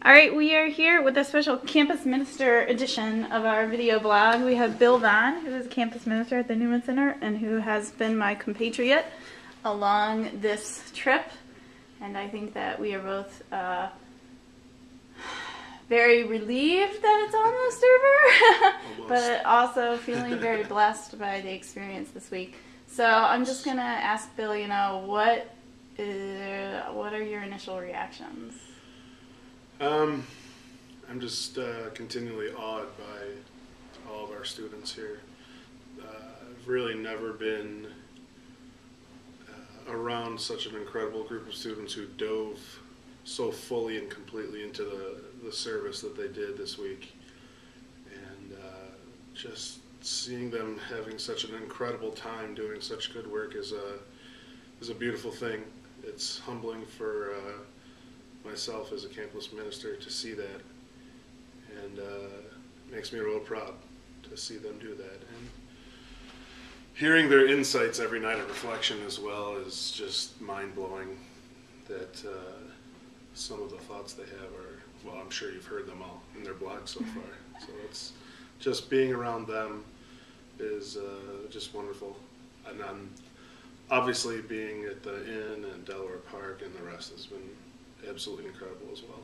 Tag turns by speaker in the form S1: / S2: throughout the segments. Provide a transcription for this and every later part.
S1: All right, we are here with a special campus minister edition of our video blog. We have Bill Vaughn, who is a campus minister at the Newman Center and who has been my compatriot along this trip. And I think that we are both very relieved that it's almost over, but also feeling very blessed by the experience this week. So I'm just going to ask Bill, what are your initial reactions?
S2: I'm just continually awed by all of our students here. I've really never been around such an incredible group of students who dove so fully and completely into the service that they did this week. And just seeing them having such an incredible time doing such good work is a beautiful thing. It's humbling for myself as a campus minister to see that, and makes me real proud to see them do that. And hearing their insights every night at reflection as well is just mind-blowing, that some of the thoughts they have are, well, I'm sure you've heard them all in their blog so far. So it's just being around them is just wonderful. And then obviously being at the Inn and Delaware Park and the rest has been absolutely incredible as well.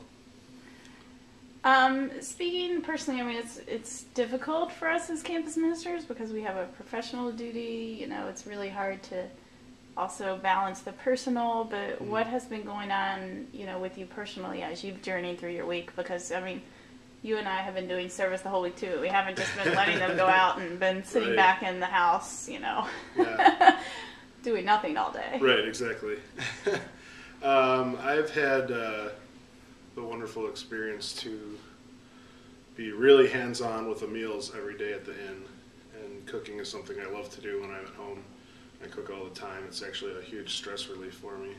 S1: Speaking personally, I mean, it's difficult for us as campus ministers because we have a professional duty. It's really hard to also balance the personal. But what has been going on, with you personally as you've journeyed through your week? Because I mean, you and I have been doing service the whole week too. We haven't just been letting them go out and been sitting
S2: Right.
S1: back in the house,
S2: Yeah.
S1: doing nothing all day.
S2: Right, exactly. I've had the wonderful experience to be really hands-on with the meals every day at the Inn, and cooking is something I love to do when I'm at home. I cook all the time. It's actually a huge stress relief for me.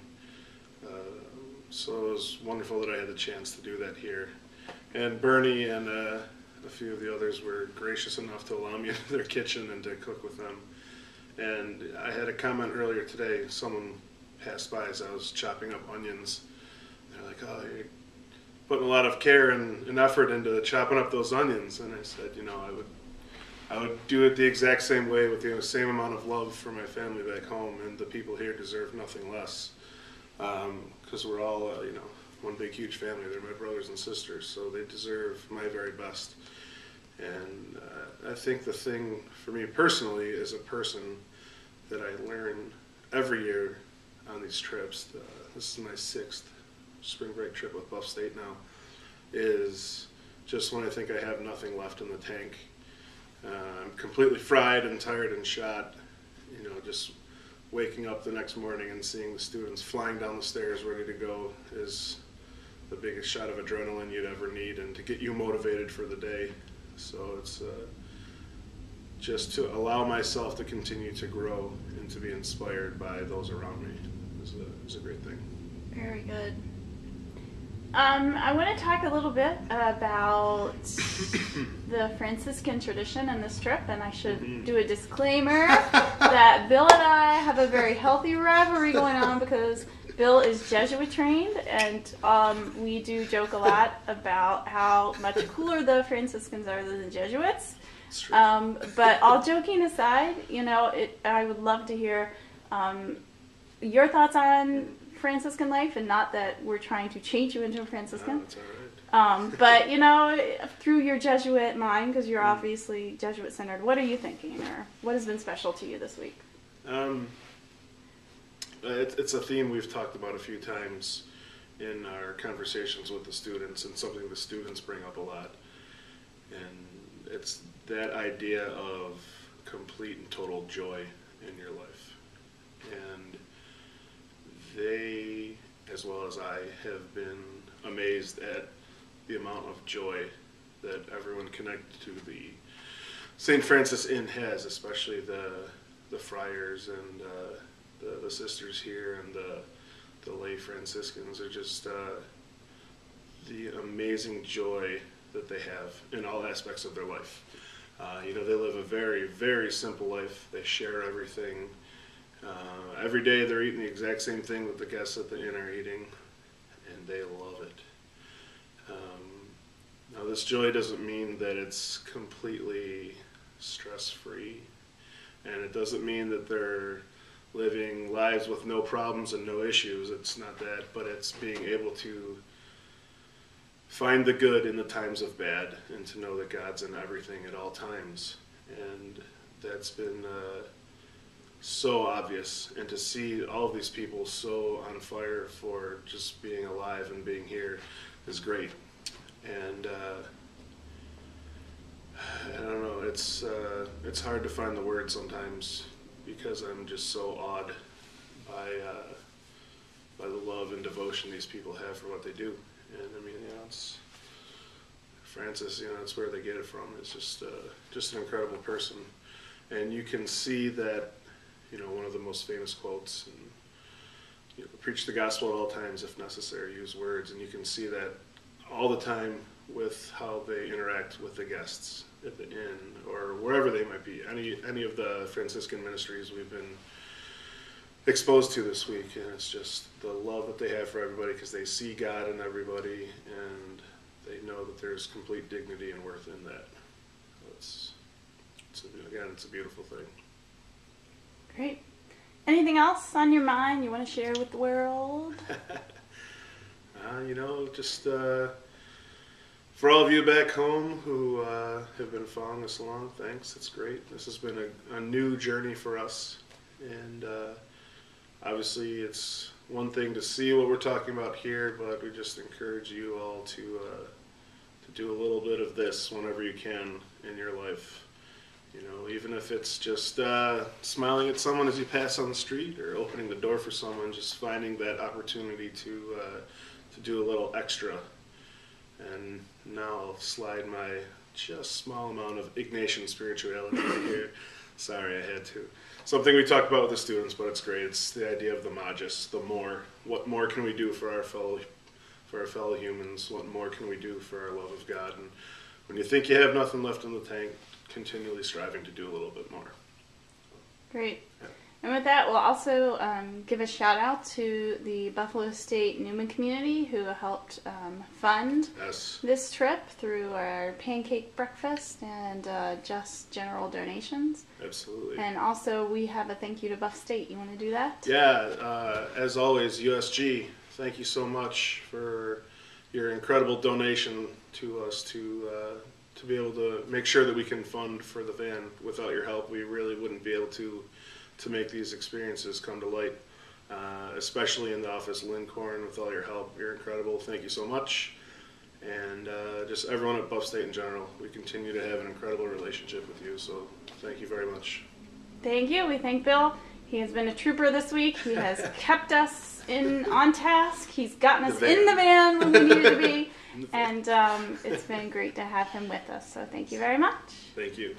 S2: So it was wonderful that I had the chance to do that here. And Bernie and a few of the others were gracious enough to allow me into their kitchen and to cook with them. And I had a comment earlier today. Someone passed by as I was chopping up onions. They're like, "Oh, you're putting a lot of care and effort into chopping up those onions." And I said, I would do it the exact same way with the same amount of love for my family back home, and the people here deserve nothing less. Because we're all, one big huge family. They're my brothers and sisters, so they deserve my very best. And I think the thing for me personally as a person that I learn every year on these trips, this is my 6th spring break trip with Buff State now, is just when I think I have nothing left in the tank, I'm completely fried and tired and shot, just waking up the next morning and seeing the students flying down the stairs ready to go is the biggest shot of adrenaline you'd ever need, and to get you motivated for the day. So it's just to allow myself to continue to grow and to be inspired by those around me is a great thing.
S1: Very good. I want to talk a little bit about the Franciscan tradition in this trip, and I should do a disclaimer that Bill and I have a very healthy rivalry going on because Bill is Jesuit trained, and we do joke a lot about how much cooler the Franciscans are than the Jesuits. But all joking aside, I would love to hear your thoughts on Franciscan life, and not that we're trying to change you into a Franciscan.
S2: That's all right.
S1: But through your Jesuit mind, because you're obviously Jesuit centered, what are you thinking, or what has been special to you this week?
S2: It's a theme we've talked about a few times in our conversations with the students, and something the students bring up a lot. And it's that idea of complete and total joy in your life. And they, as well as I, have been amazed at the amount of joy that everyone connected to the St. Francis Inn has, especially the friars and the sisters here and the lay Franciscans. Are just the amazing joy that they have in all aspects of their life. They live a very, very simple life. They share everything. Every day they're eating the exact same thing that the guests at the inn are eating, and they love it. this joy doesn't mean that it's completely stress-free, and it doesn't mean that they're living lives with no problems and no issues. It's not that, but it's being able to find the good in the times of bad and to know that God's in everything at all times. And that's been so obvious, and to see all of these people so on fire for just being alive and being here is great. And I don't know, it's hard to find the words sometimes, because I'm just so awed by the love and devotion these people have for what they do. And I mean, it's Francis, it's where they get it from. It's just an incredible person. And you can see that, one of the most famous quotes, and preach the gospel at all times if necessary, use words, and you can see that all the time with how they interact with the guests at the inn or wherever they might be. Any of the Franciscan ministries we've been exposed to this week, and it's just the love that they have for everybody, because they see God in everybody, and they know that there's complete dignity and worth in that. It's a beautiful thing.
S1: Great. Anything else on your mind you want to share with the world?
S2: Just for all of you back home who have been following us along, thanks. It's great. This has been a new journey for us, and obviously it's one thing to see what we're talking about here, but we just encourage you all to do a little bit of this whenever you can in your life. Even if it's just smiling at someone as you pass on the street, or opening the door for someone, just finding that opportunity to do a little extra. And now I'll slide my just small amount of Ignatian spirituality in here. Sorry, I had to. Something we talk about with the students, but it's great. It's the idea of the Magis, the more. What more can we do for our fellow humans? What more can we do for our love of God? And when you think you have nothing left in the tank, continually striving to do a little bit more.
S1: Great.
S2: Yeah.
S1: And with that, we'll also give a shout out to the Buffalo State Newman community who helped fund this trip through our pancake breakfast and just general donations.
S2: Absolutely.
S1: And also we have a thank you to Buff State. You want to do that?
S2: Yeah, as always, USG, thank you so much for your incredible donation to us to be able to make sure that we can fund for the van. Without your help, we really wouldn't be able to make these experiences come to light, especially in the office. Lynn Korn, with all your help, you're incredible. Thank you so much. And just everyone at Buff State in general, we continue to have an incredible relationship with you, so thank you very much.
S1: Thank you. We thank Bill. He has been a trooper this week. He has kept us on task. He's gotten us in the van when we needed to be. And it's been great to have him with us, so thank you very much.
S2: Thank you.